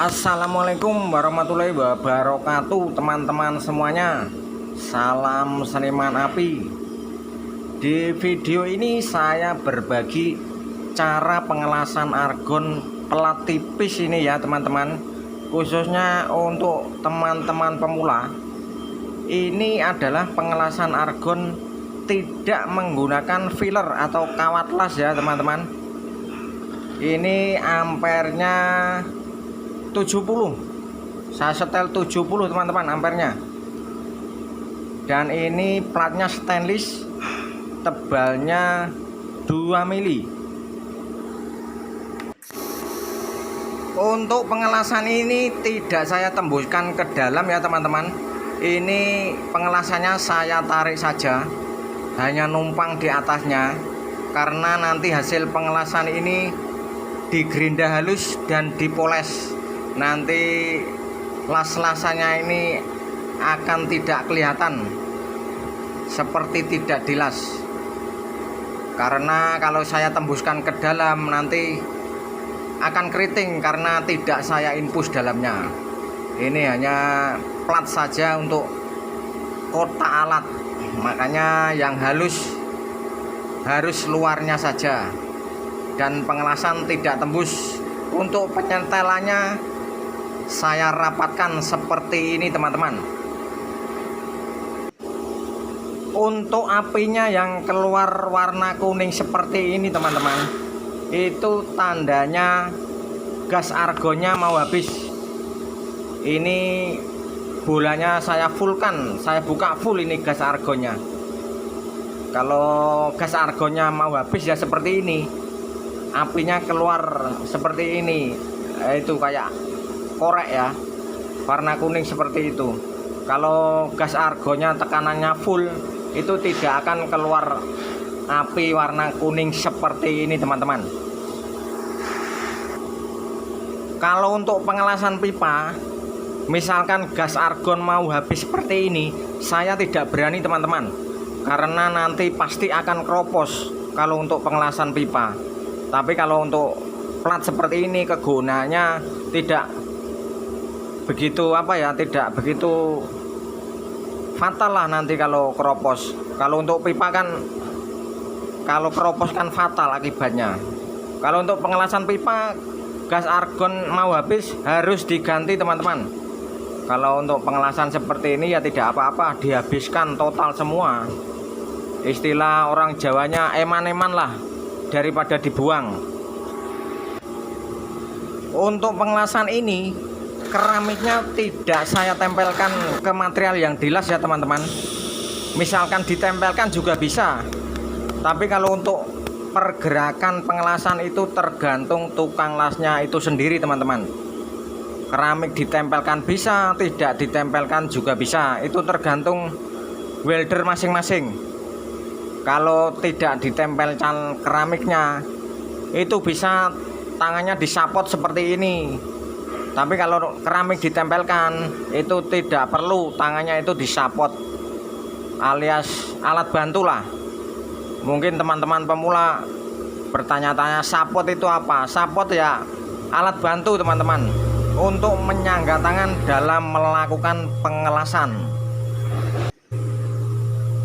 Assalamualaikum warahmatullahi wabarakatuh, teman-teman semuanya. Salam seniman api. Di video ini saya berbagi cara pengelasan argon pelat tipis ini ya teman-teman, khususnya untuk teman-teman pemula. Ini adalah pengelasan argon tidak menggunakan filler atau kawat las ya teman-teman. Ini ampernya 70, saya setel 70 teman-teman ampernya. Dan ini platnya stainless, tebalnya 2 mili. Untuk pengelasan ini tidak saya tembuskan ke dalam ya teman-teman. Ini pengelasannya saya tarik saja, hanya numpang di atasnya, karena nanti hasil pengelasan ini digerinda halus dan dipoles. Nanti las-lasannya ini akan tidak kelihatan seperti tidak dilas, karena kalau saya tembuskan ke dalam nanti akan keriting karena tidak saya infus dalamnya. Ini hanya plat saja untuk kotak alat, makanya yang halus harus luarnya saja, dan pengelasan tidak tembus. Untuk penyentelannya saya rapatkan seperti ini teman-teman. Untuk apinya yang keluar warna kuning seperti ini teman-teman, itu tandanya gas argonnya mau habis. Ini bolanya saya fullkan, saya buka full ini gas argonnya. Kalau gas argonnya mau habis ya seperti ini, apinya keluar seperti ini, itu kayak korek ya, warna kuning seperti itu. Kalau gas argonnya tekanannya full, itu tidak akan keluar api warna kuning seperti ini teman-teman. Kalau untuk pengelasan pipa, misalkan gas argon mau habis seperti ini, saya tidak berani teman-teman, karena nanti pasti akan keropos kalau untuk pengelasan pipa. Tapi kalau untuk plat seperti ini kegunaannya tidak begitu tidak begitu fatal lah nanti kalau keropos. Kalau untuk pipa kan kalau keropos kan fatal akibatnya. Kalau untuk pengelasan pipa, gas argon mau habis harus diganti teman-teman. Kalau untuk pengelasan seperti ini ya tidak apa-apa, dihabiskan total semua. Istilah orang Jawanya eman-eman lah, daripada dibuang. Untuk pengelasan ini, keramiknya tidak saya tempelkan ke material yang dilas ya teman-teman. Misalkan ditempelkan juga bisa, tapi kalau untuk pergerakan pengelasan itu tergantung tukang lasnya itu sendiri teman-teman. Keramik ditempelkan bisa, tidak ditempelkan juga bisa, itu tergantung welder masing-masing. Kalau tidak ditempelkan keramiknya, itu bisa tangannya disapot seperti ini. Tapi kalau keramik ditempelkan, itu tidak perlu tangannya itu disapot, alias alat bantu lah. Mungkin teman-teman pemula bertanya-tanya, sapot itu apa? Sapot ya alat bantu teman-teman, untuk menyangga tangan dalam melakukan pengelasan.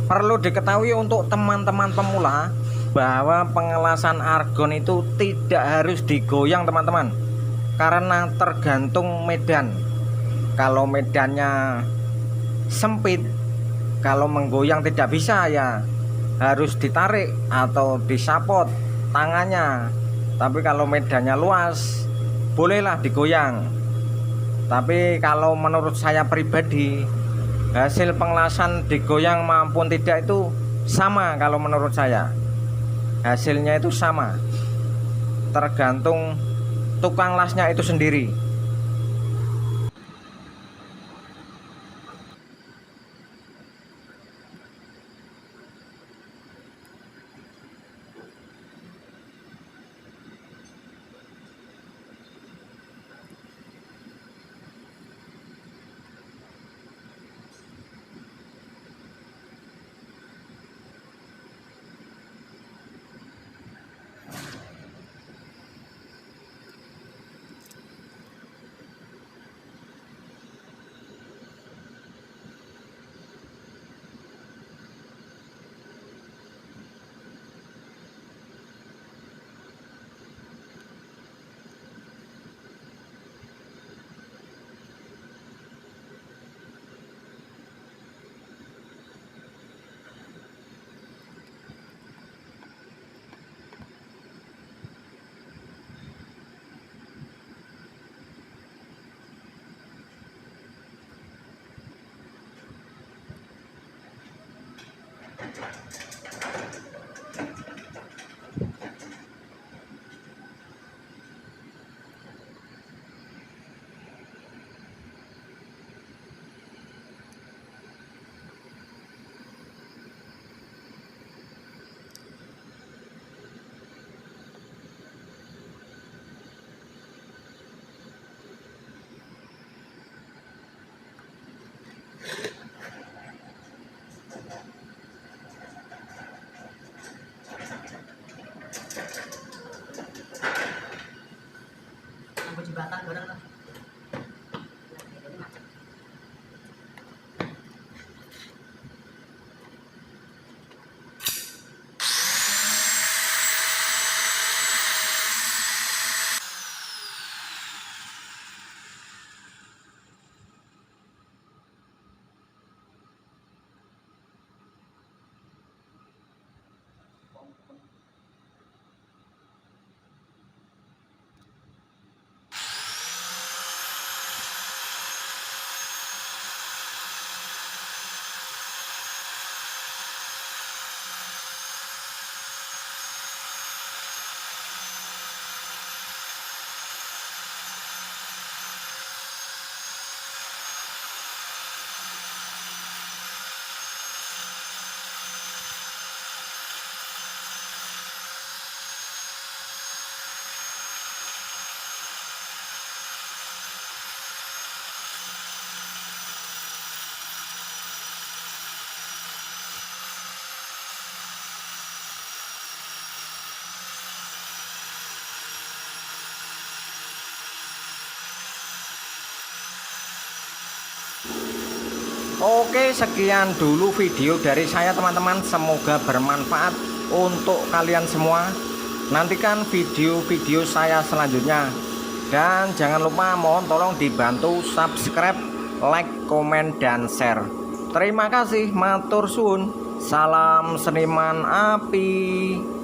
Perlu diketahui untuk teman-teman pemula bahwa pengelasan argon itu tidak harus digoyang teman-teman, karena tergantung medan. Kalau medannya sempit, kalau menggoyang tidak bisa ya harus ditarik atau disapot tangannya. Tapi kalau medannya luas, bolehlah digoyang. Tapi kalau menurut saya pribadi, hasil pengelasan digoyang maupun tidak itu sama. Kalau menurut saya hasilnya itu sama, tergantung tukang lasnya itu sendiri. Lampu jembatan bareng lah. Oke, sekian dulu video dari saya teman-teman, semoga bermanfaat untuk kalian semua. Nantikan video-video saya selanjutnya, dan jangan lupa mohon tolong dibantu subscribe, like, komen, dan share. Terima kasih, matur suwun. Salam seniman api.